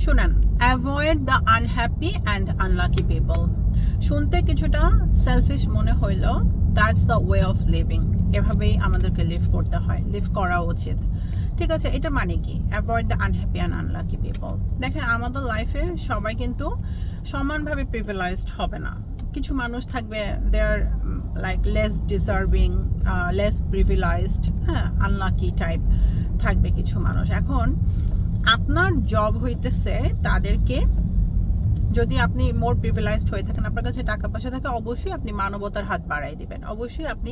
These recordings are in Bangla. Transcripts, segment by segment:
শুনেন, avoid the unhappy and unlucky people. শুনতে কিছুটা সেলফিশ মনে হইলেও that's the way of living. এভাবেই আমাদেরকে লিভ করতে হয়, লিভ করা উচিত। ঠিক আছে, এটা মানে কি avoid the unhappy and unlucky people? দেখেন, আমাদের লাইফে সবাই কিন্তু সমানভাবে প্রিভিলাইজড হবে না। কিছু মানুষ থাকবে দে আর লাইক লেস ডিজার্ভিং, লেস প্রিভিলাইজড, হ্যাঁ, আনলাকি টাইপ থাকবে কিছু মানুষ। এখন আপনার জব হইতেছে তাদেরকে, যদি আপনি মোর প্রিভিলাইজড হয়ে থাকেন, আপনার কাছে টাকা পয়সা থাকে, অবশ্যই আপনি মানবতার হাত বাড়াই দিবেন। অবশ্যই আপনি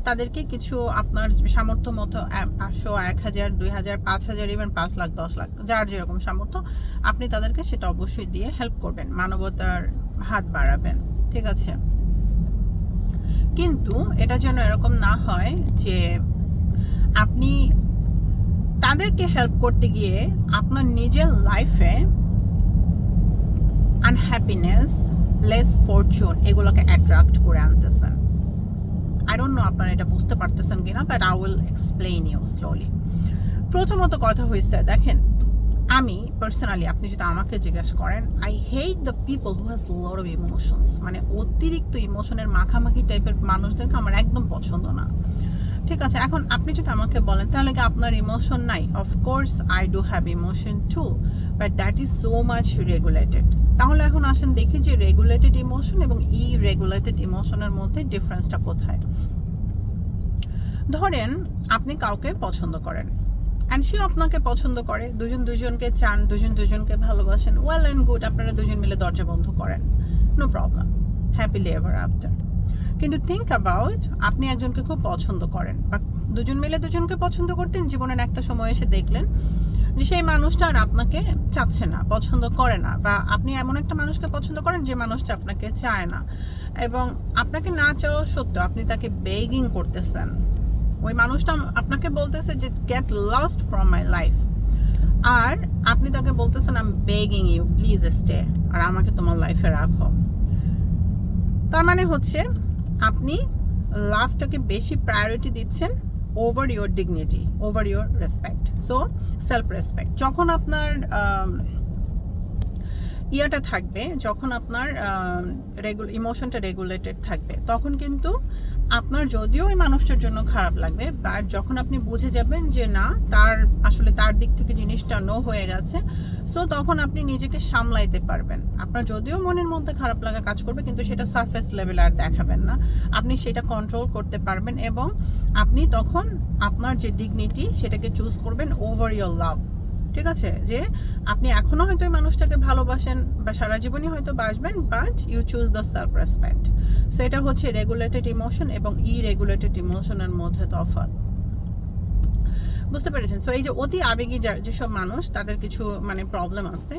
তাদেরকে কিছু আপনার সামর্থ্য মতো 500, 1000, 2000, 5000, ইভেন 5 লাখ, 10 লাখ, যার যেরকম সামর্থ্য আপনি তাদেরকে সেটা অবশ্যই দিয়ে হেল্প করবেন, মানবতার হাত বাড়াবেন। ঠিক আছে, কিন্তু এটা যেন এরকম না হয় যে আপনি তাদেরকে হেল্প করতে গিয়ে আপনার নিজের লাইফে আনহ্যাপিনেস, লেস ফরচুন এগুলোকে অ্যাট্রাক্ট করে আনতেছেন। আই ডোন্ট নো আপনারা এটা বুঝতে পারতেছেন কিনা, but I will explain you slowly. প্রথমত কথা হয়েছে, দেখেন, আমি পার্সোনালি, আপনি যদি আমাকে জিজ্ঞেস করেন, I hate the people who has lot of emotions. মানে অতিরিক্ত ইমোশনের মাখামাখি টাইপের মানুষদেরকে আমার একদম পছন্দ না। ঠিক আছে, এখন আপনি যদি আমাকে বলেন তাহলে কি আপনার ইমোশন নাই? Of course I do have emotion too, but that is so much regulated. তাহলে এখন আসেন দেখি যে রেগুলেটেড ইমোশন এবং ইরেগুলেটেড ইমোশনের মধ্যে ডিফারেন্সটা কোথায়। ধরেন আপনি কাউকে পছন্দ করেন অ্যান্ড সেও আপনাকে পছন্দ করে, দুজন দুজনকে চান, দুজন দুজনকে ভালোবাসেন, ওয়েল অ্যান্ড গুড, আপনারা দুজন মিলে দরজা বন্ধ করেন, no problem, happily ever after. কিন্তু থিঙ্ক অ্যাবাউট, আপনি একজনকে খুব পছন্দ করেন বা দুজন মিলে দুজনকে পছন্দ করতেন, জীবনের একটা সময় এসে দেখলেন যে সেই মানুষটা আর আপনাকে চাচ্ছে না, পছন্দ করে না, বা আপনি এমন একটা মানুষকে পছন্দ করেন যে মানুষটা আপনাকে চায় না, এবং আপনাকে না চাওয়া সত্ত্বেও আপনি তাকে বেগিং করতেছেন। ওই মানুষটা আপনাকে বলতেছে যে get lost from my life, আর আপনি তাকে বলতেছেন I am begging you please stay, আর আমাকে তোমার লাইফে রাখো। তার মানে হচ্ছে আপনি লাভটাকে বেশি প্রায়োরিটি দিচ্ছেন over your dignity, over your respect, so self respect. যখন আপনার ইয়াটা থাকবে, যখন আপনার ইমোশনটা রেগুলেটেড থাকবে, তখন কিন্তু আপনার যদিও ওই মানুষটার জন্য খারাপ লাগবে, বাট যখন আপনি বুঝে যাবেন যে না, তার আসলে তার দিক থেকে জিনিসটা নো হয়ে গেছে, সো তখন আপনি নিজেকে সামলাইতে পারবেন। আপনার যদিও মনের মধ্যে খারাপ লাগা কাজ করবে, কিন্তু সেটা সারফেস লেভেল আর দেখাবেন না, আপনি সেটা কন্ট্রোল করতে পারবেন, এবং আপনি তখন আপনার যে ডিগনিটি সেটাকে চুজ করবেন ওভার ইয়োর লাভ। ঠিক আছে, যে আপনি এখনো হয়তো ওই মানুষটাকে ভালোবাসেন বা সারা জীবনই হয়তো বাসবেন, but you choose the self respect. So এটা হচ্ছে রেগুলেটেড ইমোশন এবং ইরেগুলেটেড ইমোশনের মধ্যে তফাৎ। বুঝতে পেরেছেন? সো এই যে অতি আবেগী যেসব মানুষ, তাদের কিছু মানে প্রবলেম আছে।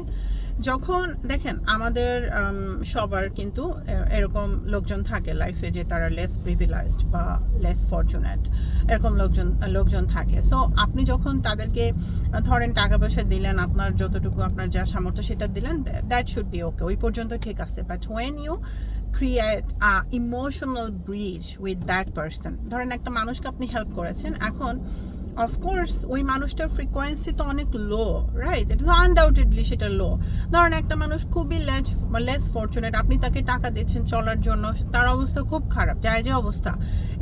যখন দেখেন আমাদের সবার কিন্তু এরকম লোকজন থাকে লাইফে যে তারা লেস প্রিভিলাইজড বা লেস ফরচুনেট, এরকম লোকজন থাকে। সো আপনি যখন তাদেরকে ধরেন টাকা পয়সা দিলেন, আপনার যতটুকু আপনার যা সামর্থ্য সেটা দিলেন, দ্যাট শুড বি ওকে, ওই পর্যন্ত ঠিক আছে। But when you create emotional bridge with that person, ধরেন একটা মানুষকে আপনি হেল্প করেছেন, এখন অফকোর্স ওই মানুষটার ফ্রিকোয়েন্সি তো অনেক লো, রাইট? এটা তো আনডাউটেডলি সেটা লো। ধরেন একটা মানুষ খুবই লেস ফরচুনেট, আপনি তাকে টাকা দিচ্ছেন চলার জন্য, তার অবস্থা খুব খারাপ, যায় যে অবস্থা।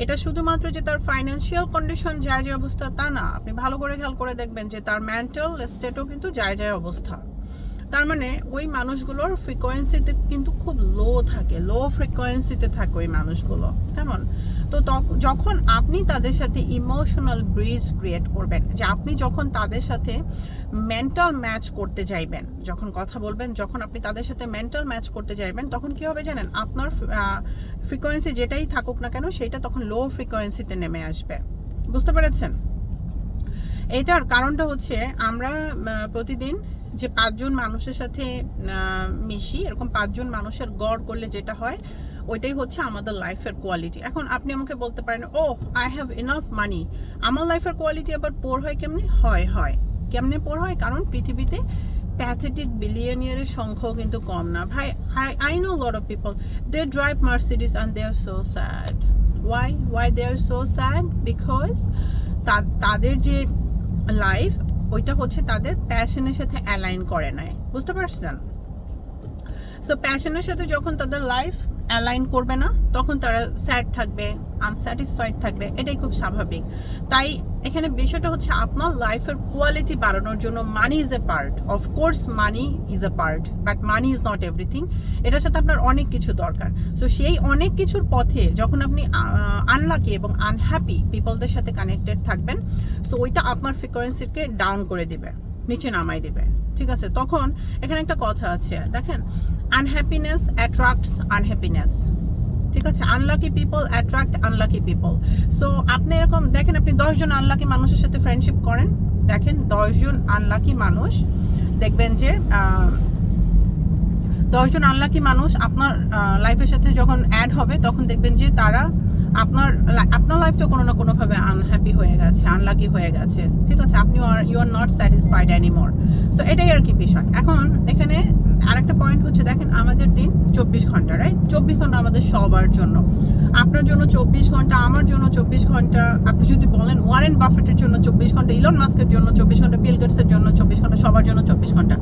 এটা শুধুমাত্র যে তার ফাইন্যান্সিয়াল কন্ডিশন যায় যে অবস্থা তা না, আপনি ভালো করে খেয়াল করে দেখবেন যে তার মেন্টাল স্টেটও কিন্তু যায় অবস্থা। তার মানে ওই মানুষগুলোর ফ্রিকোয়েন্সিতে কিন্তু খুব লো থাকে, লো ফ্রিকোয়েন্সিতে থাকে ওই মানুষগুলো, কেমন? তো যখন আপনি তাদের সাথে ইমোশনাল ব্রিজ ক্রিয়েট করবেন, যে আপনি যখন তাদের সাথে মেন্টাল ম্যাচ করতে যাইবেন, যখন কথা বলবেন, যখন আপনি তাদের সাথে মেন্টাল ম্যাচ করতে যাইবেন, তখন কি হবে জানেন? আপনার ফ্রিকোয়েন্সি যেটাই থাকুক না কেন, সেইটা তখন লো ফ্রিকোয়েন্সিতে নেমে আসবে। বুঝতে পেরেছেন? এটার কারণটা হচ্ছে আমরা প্রতিদিন যে 5 জন মানুষের সাথে মিশি, এরকম 5 জন মানুষের গড় করলে যেটা হয়, ওইটাই হচ্ছে আমাদের লাইফের কোয়ালিটি। এখন আপনি আমাকে বলতে পারেন, ও আই হ্যাভ ইনাফ মানি, আমার লাইফের কোয়ালিটি আবার পোর হয় কেমনি? হয় কেমনে পোর হয়? কারণ পৃথিবীতে প্যাথেটিক বিলিয়নিয়ারের সংখ্যাও কিন্তু কম না ভাই। I know lot of people, they drive Mercedes and they are so sad. Why they are so sad? Because তাদের যে লাইফ ওইটা হচ্ছে তাদের প্যাশনের সাথে অ্যালাইন করে নেয়, বুঝতে পারছেন? সো প্যাশনের সাথে যখন তাদের লাইফ অ্যালাইন করবে না, তখন তারা স্যাড থাকবে, আনস্যাটিসফাইড থাকবে, এটাই খুব স্বাভাবিক। তাই এখানে বিষয়টা হচ্ছে আপনার লাইফের কোয়ালিটি বাড়ানোর জন্য money is a part, of course money is a part, but money is not everything. এটার সাথে আপনার অনেক কিছু দরকার। সো সেই অনেক কিছুর পথে যখন আপনি আনলাকি এবং আনহ্যাপি পিপলদের সাথে কানেক্টেড থাকবেন, সো ওইটা আপনার ফ্রিকোয়েন্সিকে ডাউন করে দিবে, নিচে নামাই দিবে, ঠিক আছে? তখন এখানে একটা কথা আছে, দেখেন, আনহ্যাপিনেস অ্যাট্রাক্টস আনহ্যাপিনেস, ঠিক আছে? Unlucky people attract unlucky people. So আপনি এরকম দেখেন, আপনি 10 জন আনলাকি মানুষের সাথে ফ্রেন্ডশিপ করেন, দেখেন 10 জন আনলাকি মানুষ, দেখবেন যে 10 জন আনলাকি মানুষ আপনার লাইফের সাথে যখন অ্যাড হবে, তখন দেখবেন যে তারা আপনার লাইফটা কোনো না কোনোভাবে আনহ্যাপি হয়ে গেছে, আনলাকি হয়ে গেছে, ঠিক আছে? আপনি you are not satisfied anymore. So এটাই আর কি বিষয়। এখন এখানে আরেকটা পয়েন্ট হচ্ছে, দেখেন আমাদের দিন 24 ঘন্টা, রাইট? 24 ঘন্টা আমাদের সবার জন্য, আপনার জন্য 24 ঘন্টা, আমার জন্য 24 ঘন্টা। আপনি যদি বলেন ওয়ারেন বাফেটের জন্য 24 ঘন্টা, ইলন মাস্কের জন্য 24 ঘন্টা, বিল গেটসের জন্য 24 ঘন্টা, সবার জন্য 24 ঘন্টা।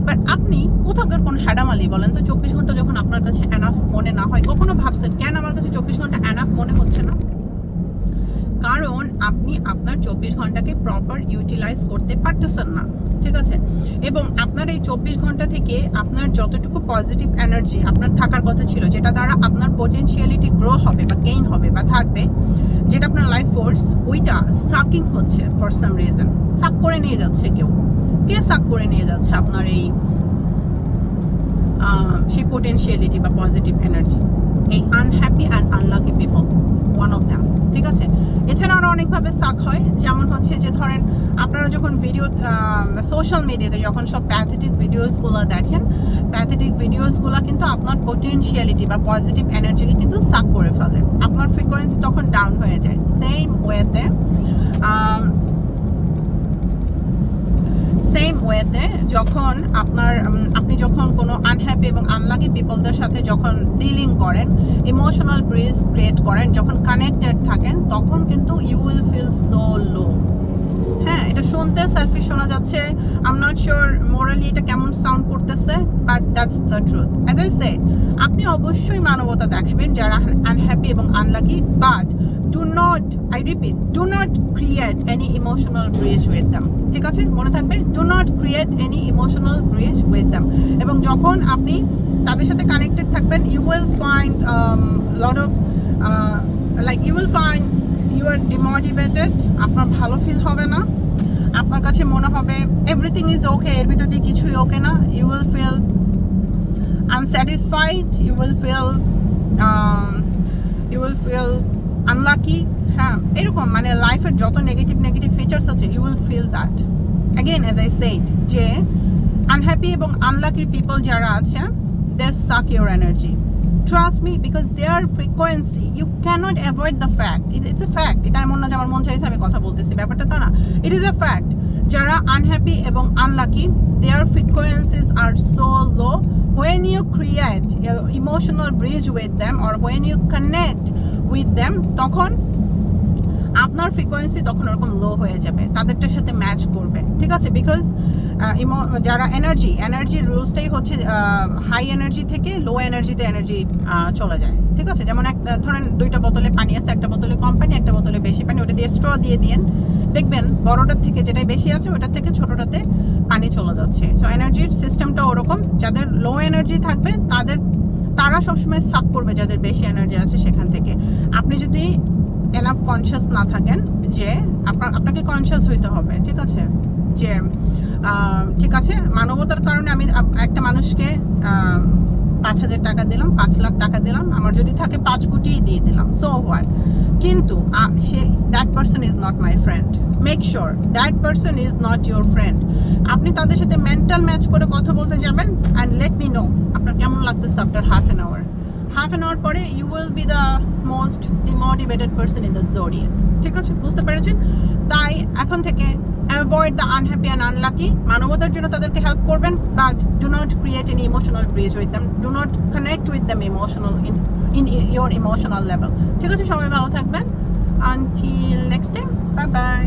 বাট আপনি কোথাকার কোন হ্যাডামালি বলেন তো, 24 ঘন্টা যখন আপনার কাছে এনাফ মনে না হয়, কখনো ভাবছেন কেন আমার কাছে 24 ঘন্টা এনাফ মনে হচ্ছে না? কারণ আপনি আপনার 24 ঘন্টাকে প্রপার ইউটিলাইজ করতে পারতেছেন না, ঠিক আছে? এবং আপনার এই 24 ঘন্টা থেকে আপনার যতটুকু পজিটিভ এনার্জি আপনার থাকার কথা ছিল, যেটা দ্বারা আপনার পোটেনশিয়ালিটি গ্রো হবে বা গেইন হবে বা থাকবে, যেটা আপনার লাইফ ফোর্স, ওইটা সাকিং হচ্ছে ফর সাম রিজন। সাক করে নিয়ে যাচ্ছে কেউ। কে সাক করে নিয়ে যাচ্ছে আপনার এই সেই পোটেনশিয়ালিটি বা পজিটিভ এনার্জি? এই unhappy and unlucky people, one of them, ঠিক আছে? এছাড়া আরও অনেকভাবে সাক হয়, যেমন হচ্ছে যে ধরেন আপনারা যখন ভিডিও সোশ্যাল মিডিয়াতে যখন সব প্যাথেটিক ভিডিওসগুলো দেখেন, প্যাথেটিক ভিডিওসগুলো কিন্তু আপনার পোটেনশিয়ালিটি বা পজিটিভ এনার্জিকে কিন্তু সাক করে ফেলে, আপনার ফ্রিকোয়েন্সি তখন ডাউন হয়ে যায়। সেম ওয়েতে যখন আপনি যখন কোনো আনহ্যাপি এবং আনলাকি পিপলদের সাথে যখন ডিলিং করেন, ইমোশনাল ব্রিজ ক্রিয়েট করেন, যখন কানেক্টেড থাকেন, তখন কিন্তু you will feel so low. হ্যাঁ, এটা শুনতে সেলফিশ শোনা যাচ্ছে, I am not sure morally এটা কেমন সাউন্ড করতেছে, but that's the truth. As I said, আপনি অবশ্যই মানবতা দেখাবেন যারা আনহ্যাপি এবং unlucky, but do not, I repeat, do not create any emotional bridge with them, ঠিক আছে? মনে থাকবে, do not create any emotional bridge with them. এবং যখন আপনি তাদের সাথে কানেক্টেড থাকবেন, you will find lot of you will find you are demotivated, আপনার ভালো ফিল হবে না, আপনার কাছে মনে হবে এভরিথিং ইজ ওকে, এর ভিতর দিয়ে কিছুই ওকে না। You will feel unsatisfied, you will feel unlucky. হ্যাঁ, এরকম মানে লাইফের যত নেগেটিভ ফিচার্স আছে, you will feel that. Again as I said, যে আনহ্যাপি এবং আনলাকি পিপল যারা আছে, they suck your energy. Trust me, because their frequency, you cannot avoid the fact. It's a fact. এটা এমন না যে আমার মন চাইছে আমি কথা বলতেছি, ব্যাপারটা তা না। It is a fact. যারা আনহ্যাপি এবং unlucky, their frequencies are so low. When you create an emotional bridge with them or when you connect with them, তখন আপনার ফ্রিকোয়েন্সি তখন ওরকম লো হয়ে যাবে, তাদেরটার সাথে ম্যাচ করবে, ঠিক আছে? বিকজ যারা এনার্জির রুলসটাই হচ্ছে হাই এনার্জি থেকে লো এনার্জিতে এনার্জি চলে যায়, ঠিক আছে? যেমন ধরেন 2টা বোতলে পানি আছে, একটা বোতলে কম পানি, একটা বোতলে বেশি পানি, ওটা দিয়ে স্ট্র দিয়ে দিন, দেখবেন বড়টার থেকে যেটাই বেশি আছে ওটার থেকে ছোটটাতে পানি চলে যাচ্ছে। সো এনার্জির সিস্টেমটা ওরকম, যাদের লো এনার্জি থাকবে তারা সবসময় সাক করবে যাদের বেশি এনার্জি আছে সেখান থেকে। আপনি যদি এনাফ কনসিয়াস না থাকেন, যে আপনাকে কনসিয়াস হইতে হবে, ঠিক আছে? যে ঠিক আছে, মানবতার কারণে আমি একটা মানুষকে 5,000 টাকা দিলাম, 5 লাখ টাকা দিলাম, আমার যদি থাকে 5 কোটি দিয়ে দিলাম, সো হোয়াট? কিন্তু that person is not my friend. Make sure that person is not your friend. আপনি তাদের সাথে মেন্টাল ম্যাচ করে কথা বলতে যাবেন, অ্যান্ড লেট মি নো আপনার কেমন লাগতেছে আফটার হাফ অ্যান আওয়ার পরে you will be the most demotivated person in the zodiac, ঠিক আছে? বুঝতে পেরেছেন? তাই এখন থেকে avoid the unhappy and unlucky. মানবতার জন্য তাদেরকে হেল্প করবেন, but do not create any emotional bridge with them, do not connect with them in your emotional level, ঠিক আছে? সবাই ভালো থাকবেন, until next time, bye by.